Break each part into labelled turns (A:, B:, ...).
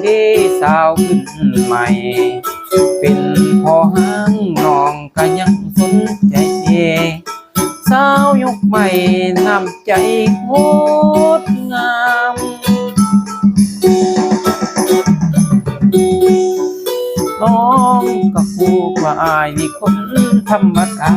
A: เด้สาวขึ้นใหม่เป็นพอห้างน้องก็ยังสนใจสาวยกใหม่น้ำใจโคตรงามน้องก็พูดว่าอายนี่คนธรรมดา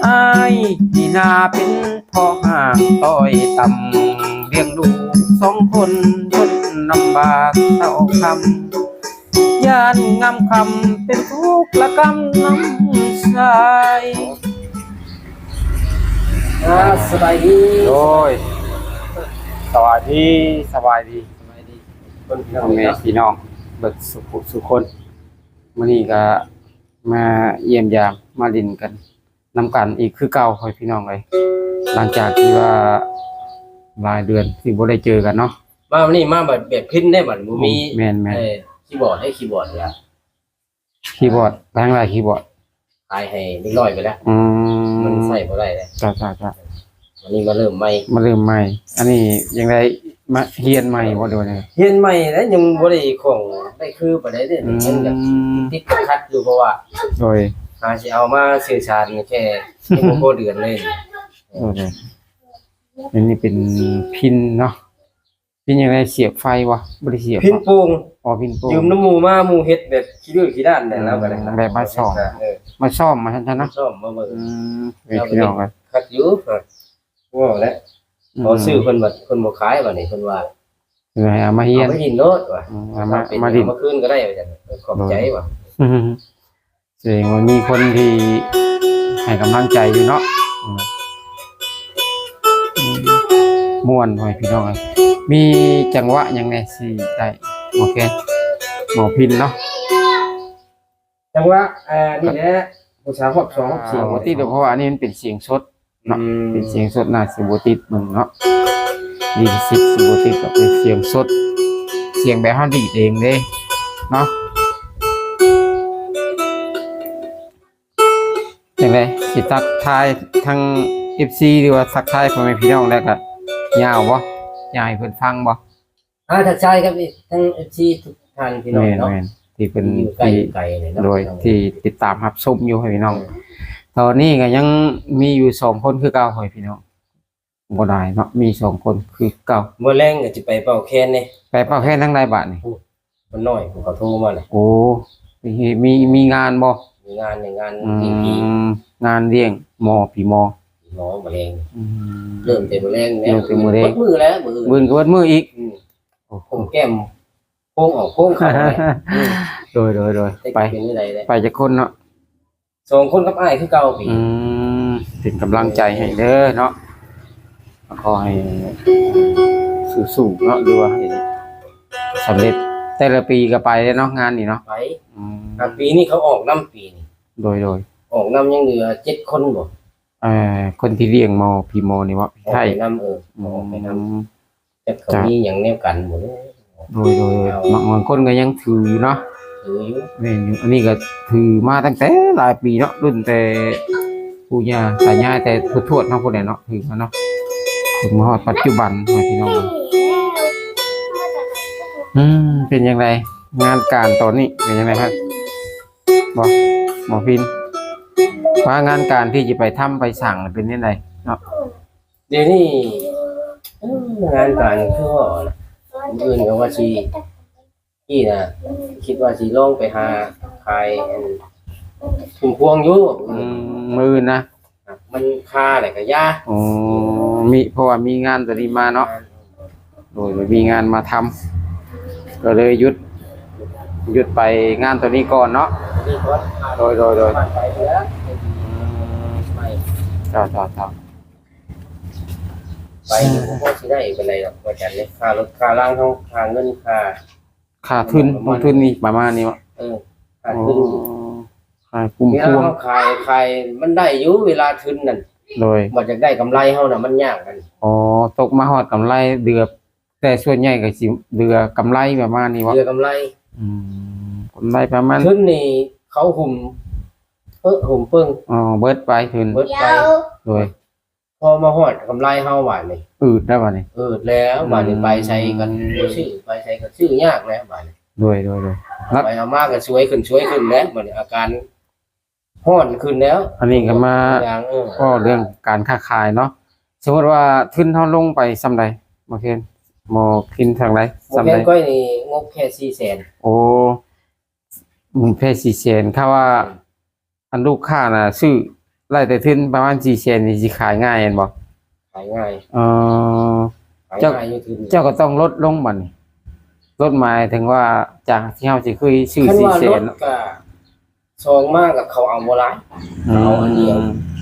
A: อายนี่นาเป็นพ่อห่างต้อยต่ำเลี้ยงลูกสองคนทนลำบากเท่าคำย่านงามคำเป็นทุกข์ละกำน้ำใจ
B: สบายดี
A: โอ้ยสวัสดีสบายดี
B: คน
A: พ่อแม่พี่น้องเบิดสุคนมื้อนี้ก็มาเยี่ยมยามมาดินกันนำกันอีกคือเก่าค่อยพี่น้องเลยหลังจากที่ว่าหลายเดือนที่บ่ได้เจอกันเนาะ
B: มาวันนี้มาแบบพินได้บัดบ่มี
A: แม่น
B: คีย์บอร์ดให้คีย์บอร์ดเนี่ย
A: คีย์บอร์ดทางหลายคีย์บอร์ด
B: ขายให้เล็กน้อยไปแล้วมันใส่บ่ได้เลย
A: จ้า
B: วันนี้มาเริ่มใหม่
A: อันนี้ยังไงมาเฮียนใหม่บ่เดี๋ยวนี้
B: เฮียนใหม่แล้วยังบ่ได้ของได้คือปานใดเด้อยังแบบติดขัดอยู่เพราะว่า
A: โดย
B: สิเอามาสื่อสารแค่บ่พอเดือนเลย
A: โอเคอันนี้เป็นพินเนาะพินยังไงเสียบไฟวะบ่ได้เสียบ
B: พินโป่ง
A: พินโป่ง
B: ยืมน้ำหมู่มาหมู่เฮ็ดแบบขี้ดื้อขี้ด้านแล้วก็ได้
A: แบบมาซ่อมมาซั่นๆเนาะ
B: ซ่อมมาเบิ่ง
A: พี่น้องกัน
B: คักอยู่ว่าแล้วพอซื้อเพิ่นบัดเพิ่นบ่ขายบัดนี้เพิ่นว่า
A: ให้เอามาเฮียน
B: เอามาดินโลดว่ะ
A: มาดิน
B: มาคืนก็ได้ว่าจังขอบใจว่ะ
A: แสดงว่ามีคนที่ให้กำลังใจอยู่เนาะม่วนหน่อยพี่น้องมีจังหวะยังไงสิได้โอเคหมอพินเนาะ
B: จังหวะนี่แหละผู้สาวฮอบ2ฮอบ4
A: บ่ติดเพราะว่าอันนี้มันเป็นเสียงสดเนาะเป็นเสียงสดน่าสิบ่ติดมึงเนาะดีสิบ่ติดก็เป็นเสียงสดเสียงแบบเฮาดีดเองเด้เนาะจังได๋สิทักทายทาง FC หรือว่าทักทายพ่อแม่พี่น้องแล้วก็ยาวบ่ยาวให้เพิ่นฟังบ่
B: ทักทายครับทั้ง FC ทุกท่านพี่น้องเนาะ
A: ที่เป็น
B: ที่ไกลๆเนาะ
A: โดยที่ติดตามรับชมอยู่ให้พี่น้องตอนนี้ก็ยังมีอยู่2คนคือเก่าให้พี่น้องบ่ได้เนาะมี2คนคือเก่า
B: มื้อแรงก็สิไปเป่าแคนนี่
A: ไปเป่าแคนทางใดบาดนี่
B: มันน้อยเขาโทรมาเลย
A: โอ้มีงานบ่
B: มีงาน
A: งานเลี้ยงหมอผีหมอ
B: มะเร็งเริ่มแต่มะเร็งแล้วมือแล้ว
A: มือก็มืออีก
B: ผมแก้มโค้งออกโค้งเข้า
A: โดยไปจากคนเนาะ
B: 2คนกับอ้ายคือเก่าพี่
A: เป็นกำลังใจให้เด้อเนาะขอให้สู้ๆเนาะดูว่าสำเร็จแต่ละปีก็ไปเนาะงานนี่เนาะ
B: ไปปีนี้เขาออกน้ำปีนี่
A: โดย
B: ออกน้ำยังเหลือ7คนบ่
A: คนที่เลี้ยงหมอพี่หมอนี่ว่า
B: ใช่น้ำไปน้ำจะเขามีอย่างแนวกันหมด
A: โดยบางคนก็ยังถือเนาะ
B: ถืออยู่
A: นี่อันนี้ก็ถือมาตั้งแต่หลายปีเนาะรุ่นแต่ปู่ย่าตายายแต่ทวดเนาะพวกนี้เนาะถือมาเนาะถึงมาฮอดปัจจุบันพี่น้องเป็นยังไงงานการตอนนี้เป็นยังไงครับหมอพินว่างานการที่จะไปทำไปสั่งเป็นยังไงเนาะ
B: เดี๋ยวนี้งานการคือว่าอื่นก็ว่าสิที่น่ะคิดว่าสิลองไปหาขายถุงพวงอยู่
A: มือนะ
B: มันค่าอะไรก็ยาก
A: มีเพราะว่ามีงานตัวนี้มาเนาะโดยมีงานมาทำก็เลยหยุดไปงานตัวนี้ก่อนเนาะโดยจ้า
B: ไปพอสิได้เป็นไรหรอกว่าจันเลยค่ารถค่าล่างค่าเงินค่า
A: ทุนนี่ประมาณนี้วะ
B: ค่าทุน
A: กลุ่มพวง
B: ขายมันได้อยู่เวลาทุนนั่น
A: โดย
B: บ่จะได้กำไรเฮาน่ะมันยากกัน
A: ตกมาฮอดกำไรเดือแต่ส่วนใหญ่ก็สิเดือกำไรประมาณนี้วะ
B: เดือกำไร
A: กำไรประมาณ
B: ทุนนี่เขาหุ่มเปิ้ง
A: เบิดไปทุน
B: เบิดไป
A: โดย
B: พอมาฮอดกำไรเฮาบาดนี่
A: อืดได้ป่ะนี่
B: แล้วบาดนี้ไปใช้กันชื่อไปใช้กันชื่อยากแล้วบาดนี้
A: ด้วยแล้ว
B: ไปเอามาก็ช่วยขึ้นแล้วบาดนี้อาการฮ้อนขึ้นแล้ว
A: อันนี้ก็มา
B: อย่าง
A: ก็เรื่องการค้าขายเนาะสมมติว่าทุนเฮาลงไปส่ำใดบ่เคนบ่คินทางใด
B: บ่
A: ส่ำ
B: แม่
A: ใด
B: นก้อยนี่งบแค่400,000
A: โอ้มึงแพ้4แสนถ้าว่าอันลูกค้าน่ะซื้อไล่แต่ทุนประมาณ4แสนนี่สิขายง่ายแม่นบ่
B: ขายง่าย
A: เอ่อ
B: ขาย
A: เจ้า
B: ง่ายอยู่ถึง
A: เจ้าก็ต้องลดลงบัดนี้ลดหมายถึงว่าจากที่เฮาสิเคยซื้อ
B: คันว่า
A: 4แส
B: รถ
A: น
B: ก็ซองมากกับเขาเอาบ่หลาย เอาอันเดียว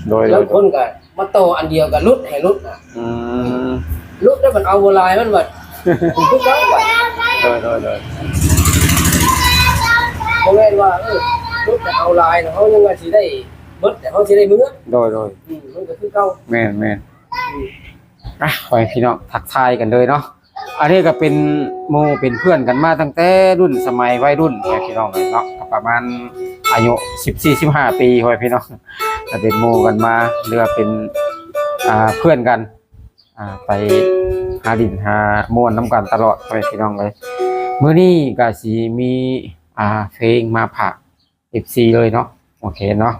A: โดย
B: แล้วคนก็มาโตอันเดียวก็ลุดให้ลุดน่ะ
A: อืม
B: ลุดแล้วมันเอาบ่หลายมันบัดทุกครั้งบัด
A: โดย
B: บ่แม่นว่าลุดแต่เอาหลายนะเฮายังว่าสิได้เบิดแต่เฮาสิได้มื้อ
A: โดย
B: มันก็คือเก่า
A: แม่นอ่ะขอให้พี่น้องทักทายกันเลยเนาะอันนี้ก็เป็นหมู่เป็นเพื่อนกันมาตั้งแต่รุ่นสมัยวัยรุ่นให้พี่น้องเลยเนาะก็ประมาณอายุ14-15 ปีให้พี่น้องก็เป็นหมู่กันมาเรือว่าเป็นเพื่อนกันไปหาดินหาม่วนน้ำกันตลอดให้พี่น้องเลยมื้อนี้ก็สิมีเพลงมาฝาก FC เลยเนาะโอเคเนาะ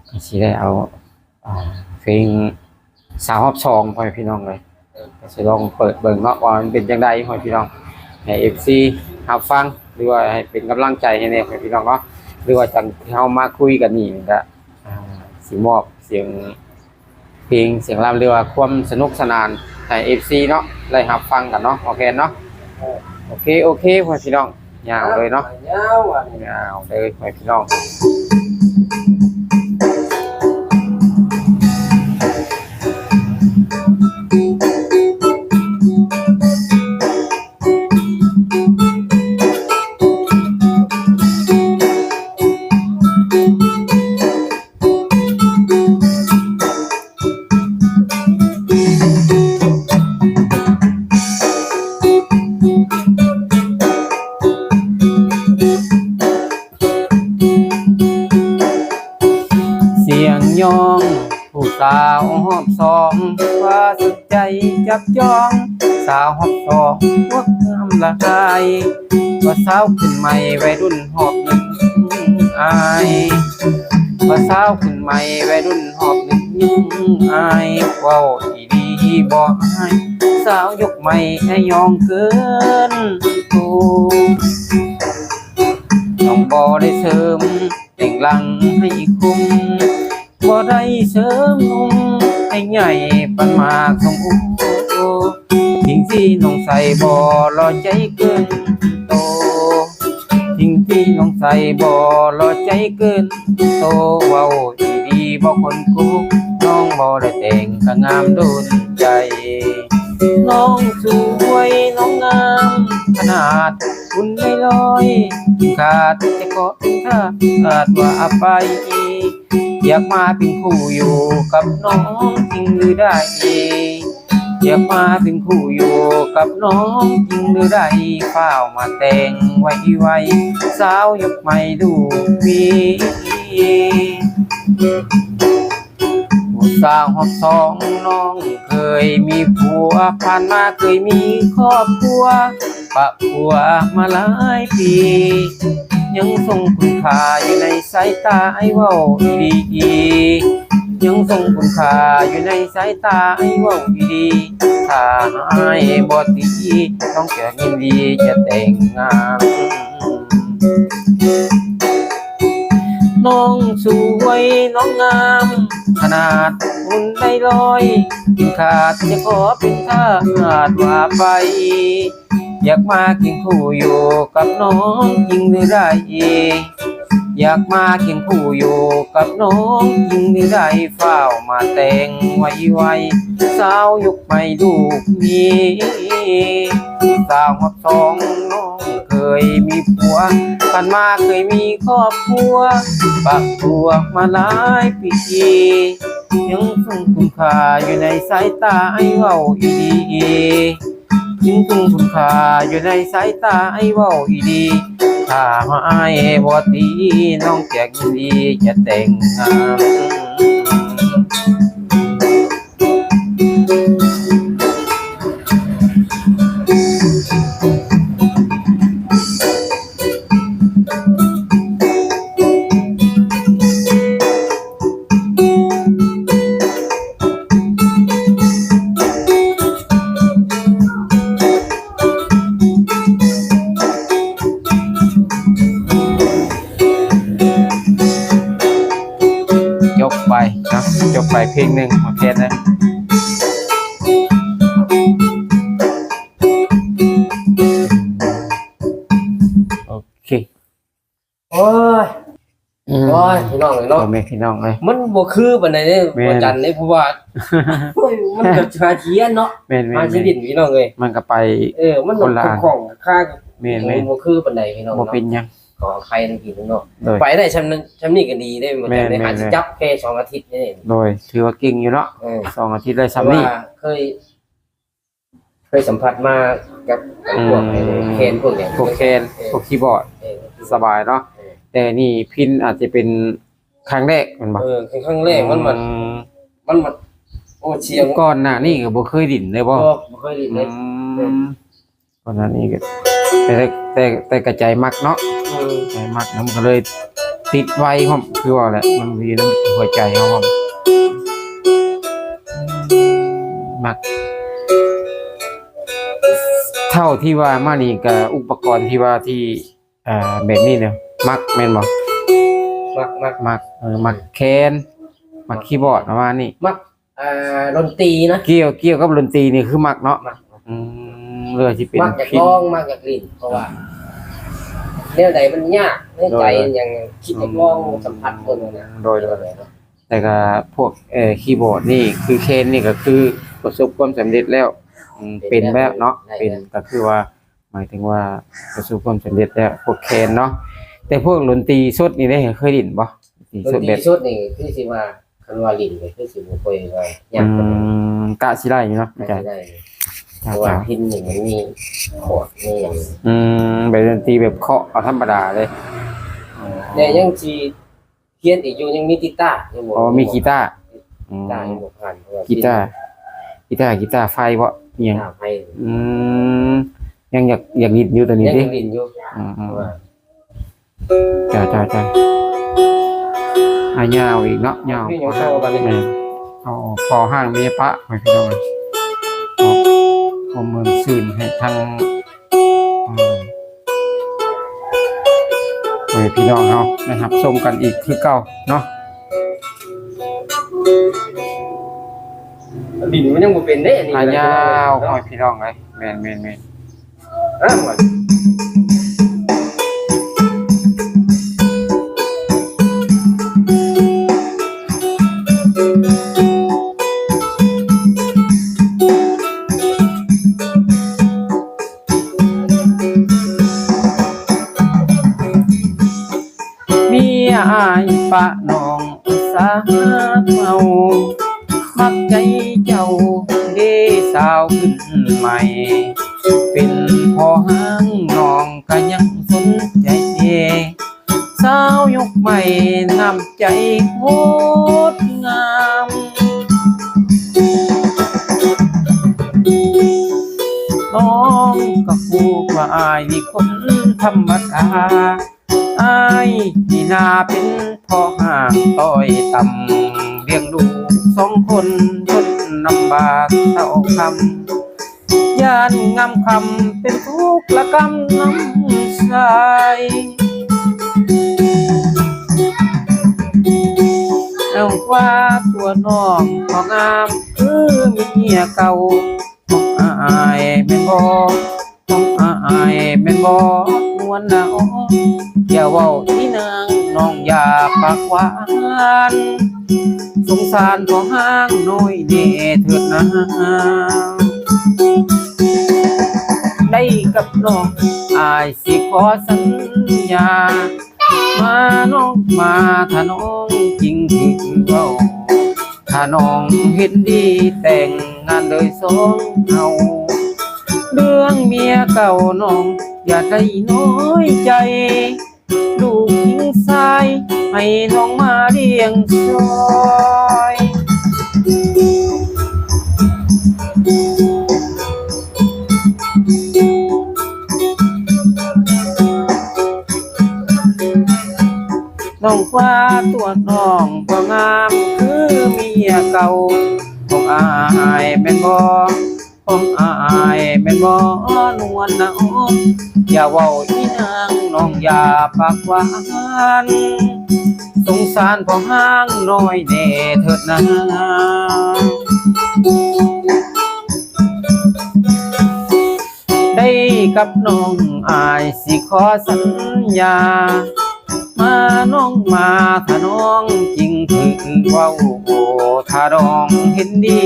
A: ก็สิได้เอาเพลงสาวฮอบซองพ่อพี่น้องเลยก็สิลองเปิดเบิ่งเนาะว่ามันเป็นจังได๋พ่อพี่น้องให้ FC รับฟังหรือว่าให้เป็นกำลังใจให้แน่พ่อพี่น้องเนาะหรือว่าจังที่เฮามาคุยกันนี่ก็สิมอบเสียงเพลงเสียงรำหรือว่าความสนุกสนานให้ FC เนาะได้รับฟังกันเนาะโอเคเนาะโอเคพ่อพี่น้องยาวเลยเนาะ
B: ยาวอ่ะ
A: ยาวเลยพ่อพี่น้อง เสียงยองผู้สาวหอบสองว่าสุดใจจับจองสาวหอบสองพวกงามละกายว่าสาวขึ้นใหม่วัยรุ่นหอบหนึ่งอายว่าสาวขึ้นใหม่วัยรุ่นหอบหนึ่งอายเว้าดีบ่อายสาวยกใหม่ให้ยองเกินตูต้องบ่ได้เสริมเต่งหลังให้คุ้มบ่ได้เสริมนุ่มให้ใหญ่ปันมากสมอุทิ้งที่น้องใส่บ่รอใจเกินโตทิ้งที่น้องใส่บ่รอใจเกินโตเว้าดีบ่คนกูน้องบ่ได้แต่งก็งามโดนใจน้องสวยน้องงามขนาดคุณไม่ลอยขาดจะเกาะถ้าขาดว่าไปอยากมาเป็นคู่อยู่กับน้องจริงหรือได้อยากมาเป็นคู่อยู่กับน้องจริงหรือได้เฝ้ามาแต่งไว้สาวยกไม่ดูมีผู้สาวหอบสองน้องเคยมีผัวผ่านมาเคยมีครอบครัวปะผัวมาหลายปียังทรงคุณค่าอยู่ในสายตาไอ้เว้าดียังทรงคุณค่าอยู่ในสายตาไอ้เว้าดีถ้าไอ้บ่ตีต้องจะยินดีจะแต่งงานน้องสวยน้องงามขนาดหุ่นได้ลอยขาดจะขอเป็นทาสว่าไปอยากมากินคู่อยู่กับน้องจริงหรือได้อยากมากินคู่อยู่กับน้องจริงหรือได้เฝ้ามาแต่งไว้สาวยกไม่ลูกมีสาวหอบสองน้องเคยมีผัวกันมาเคยมีครอบครัวปะตัวมาหลายปียังทรงคุณค่าอยู่ในสายตาไอ้เว้าดียังทรงคุณค่าอยู่ในสายตาไอ้เว้าดีถ้าไอ้บ่ตีน้องจะยินดีจะแต่งงาน บไปเพลงหนึ่งมาแค่นั้นโอเค
B: โอ้ยโอ้ยพี่น้องเลยเนาะ
A: พ่อแม่พี่น้องเลย
B: มันบ่คือปานใดเด้
A: แม่น
B: บ่จันนี่เพราะว่าโอ้ยมันก็ชาเทียนเนาะ
A: แม่น
B: มาสิดินพี่น้องเอ้ย
A: มันก็ไป
B: มัน
A: คนละอัน
B: ของค่า
A: แม่น
B: มันบ่คือปานใดพี่น้อง
A: บ่
B: เนาะ
A: เป็นหยัง
B: ขอใครทั้งพี่ทั้งเนาะ
A: โดย
B: ไปได้ชำนั้นชำนี้ก็ดีได้บ่จันได้
A: แม่น
B: หาสิจับแค่2อาทิตย์นี่
A: โดยถือว่าเก่งอยู่เนาะ 2 อาทิตย์ได้
B: เพราะ
A: ซ้ำนี่
B: ว่าเคยสัมผัสมากับพวกไอ้เคนพวกอย่าง
A: พวกแคนพวกคีย์บอร์ดสบายเนาะแต่นี่พินอาจจะเป็นครั้งแรกแมันบ่
B: ครั้งแรกมันโอ้เชียง
A: ก่อนหน้านี่ก็บ่เคยดิ้นเลยบ่
B: บ่เคยได้เลย
A: ก่อนหน้านี้ก็แต่กระจายมักเนาะใจมักนำก็เลยติดไว้พร้อมคือว่าแหละมันมีน้ำหัวใจเฮาพร้อมมัก เท่าที่ว่ามานี่ก็อุปกรณ์ที่ว่าที่แบบนี้เนี่ยมักแม่นบ่ มักแคนมักคีย์บอร์ดประมาณนี้
B: มักดนตรีนะ
A: เกี่ยวกับดนตรีนี่คือมักเนาะเรื่องที่เป็น
B: มักจากร้องมักจากลิ้นเพราะว่าแนวใดมันยากในใจยังคิดจะร้องสัมผัสคนนะ
A: โดยแต่ก็พวกคีย์บอร์ดนี่คือเคนนี่ก็คือประสบความสำเร็จแล้วเป็นแบบเนาะเป็นก็คือว่าหมายถึงว่าประสบความสำเร็จแล้วพวกเคนเนาะแต่พวกดนตรีสดนี่ได้เคยดิ้นบ่
B: ดนตรีสดนี่คือสิว่าคันว่าลิ้นก็คือสิบ่ค่อยว่ายากปานนั้น
A: กะสิได้อยู่เนาะ
B: ได้เพราะว่าพินนี่มันมีคอร์ดมีหยัง
A: แบบดนตรีแบบเคาะเอาธรรมดาเลย
B: แต่ยังสิเพี้ยนอีกอยู่ยังมีกีตาร์ยังบ่
A: อ๋อมีกีตาร์
B: กีตาร์ยังบ่ผ่านเพราะว่า
A: กีตาร์ไฟบ่อิหยัง
B: กีตาร์ไฟ
A: ยังอยากดิ้นอยู่ตัวนี้
B: ยัง
A: ดิ
B: ลิ้นอยู่เพราะว่า
A: จ้ายาวอีกเนาะยาว
B: พี่ยังเข้าบัดนี้
A: เอาพอห้างมีปะไปพี่น้องเอาเมืองซื่นให้ทางไปพี่น้องเฮานะครับชมกันอีกคือเก่าเนาะ
B: ลิ้นมันยังบ่เป็นเด้นี่
A: ยาวคอยพี่น้องเลยแม่น
B: หมด
A: มีอายปะน้องสาเมามักใจเจ้าเด้สาวขึ้นใหม่ เป็นพอห้างน้องก็ยังสนใจเดสาวยกใหม่นำใจโคตรงามน้องก็คู่กว่าอายนี่คนธรรมดาอายนี่นาเป็นพ่อห่างต้อยต่ำเลี้ยงดู2 คนทนลำบากเท่าคำย่านงามคำเป็นทุกข์ละกำน้ำใจเอาว่าตัวน้องของงามคือเมียเก่าของอายแม่นบ่ของอายแม่นบ่นวลหนาวอย่าเว้าที่นางน้องอย่าปากหวานสงสารพอห้างน้อยเน่เถิดนะได้กับน้องอายสิขอสัญญามาน้องมาถ้าน้องจริงคือเว้าถ้าน้องเห็นดีแต่งงานเลยสองเฮาเรื่องเมียเก่าน้องอย่าได้น้อยใจลูกหญิงชายให้น้องมาเลี้ยงซอยน้องว่าตัวน้องบ่งามคือเมียเก่าของอายแม่นบ่ของอายแม่นบ่นวลนะอย่าเว้าอีนางน้องอย่าปากหวาน สงสารพ่อห้างน้อยแน่เถิดนะได้กับน้องอายสิขอสัญญามาน้องมาถ้าน้องจริงถึงเว้าถ้าดองเห็นดี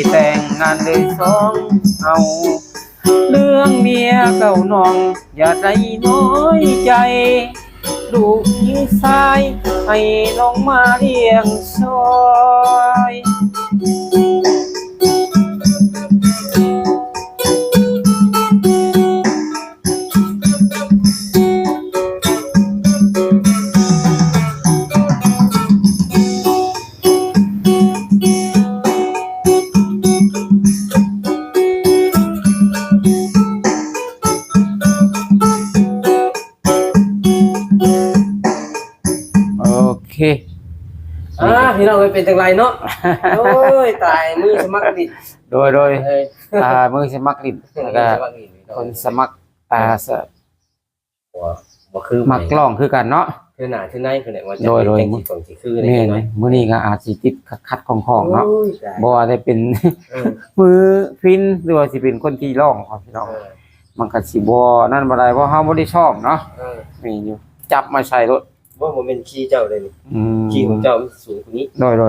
A: แต่งงานเลยสองเอาเรื่องเมียเก่าน้องอย่าใจน้อยใจลูกยิงชายให้น้องมาเลี้ยงซอยโอเค
B: พี่น้องเป็นจังไรเนาะโอ้ยตายมือสมัครดิ
A: โดยมือสมัครลิ้นแล้วก็คนสมัคร
B: บ่คือ
A: มักร้องคือกันเนาะ
B: คือหน้าคือในคือไหนว่าจะ
A: โดย
B: เป็นที่ของที่คือ
A: แม่นไหมมื้อนี้ก็อาจสิติดขัดของเนาะบ่ว่าได้เป็น
B: เออ
A: มือฟินหรือว่าสิเป็นคนที่ร้องครับพี่น้องมันก็สิบ่นั่นบ่ได้เพราะเฮาบ่ได้ชอบเนาะ
B: เออ
A: มีอยู่จับมาใช้รถ
B: ว่าบ่แม่นขี้เจ้าเลยนี่ขี้ของเจ้ามันสูงกว่านี้
A: โดย
B: เ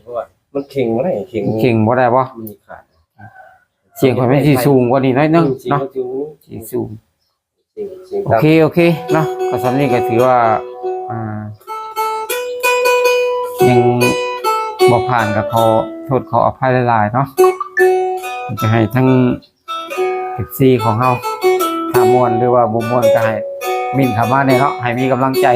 B: พราะว่ามันเข่งบ่ได้เข่ง
A: เก่งบ่ได้บ่
B: มันขาด
A: เสียงข่อยมันสิสูงกว่านี้หน่อยนึงเนาะ
B: เสียง
A: สิสูง
B: เสียง
A: โอเคเนาะก็สำนี้ก็ถือว่ายังบ่ผ่านก็ขอโทษขออภัยหลายๆเนาะจะให้ทั้ง FC ของเฮาถ้าม่วนหรือว่าบ่ม่วนก็ให้มินเข้ามาเนี่ยเนาะให้มีกำลังใจ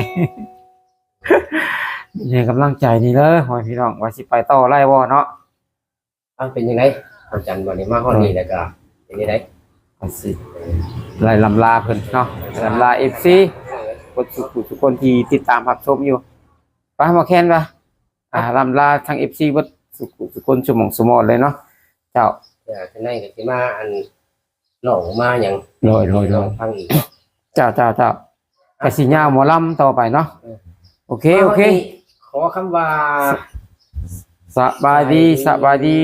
A: มีกำลังใจนี่เด้อพ่อพี่น้องว่าสิไปต่อไล่บ่เนาะ
B: เป็นยังไงอาจารย์วันนี้มาฮอดนี้แล้วก็เป็นยังไง
A: ก็สิไล่ลำลาเพิ่นเนาะลำลา FC ทุกคนที่ติดตามรับชมอยู่ไปหมอแคนป่ะลำลาทั้ง FC เบิดทุกคนชั่วโมงสมอเลยเนาะเจ้า
B: ข้างในก็สิมาอันหลอกมาหยัง
A: โดย
B: ฟังอีก
A: เจ้าก็สิยาวหมอลำต่อไปเนาะโอเค
B: ขอคำว่า
A: สบายดี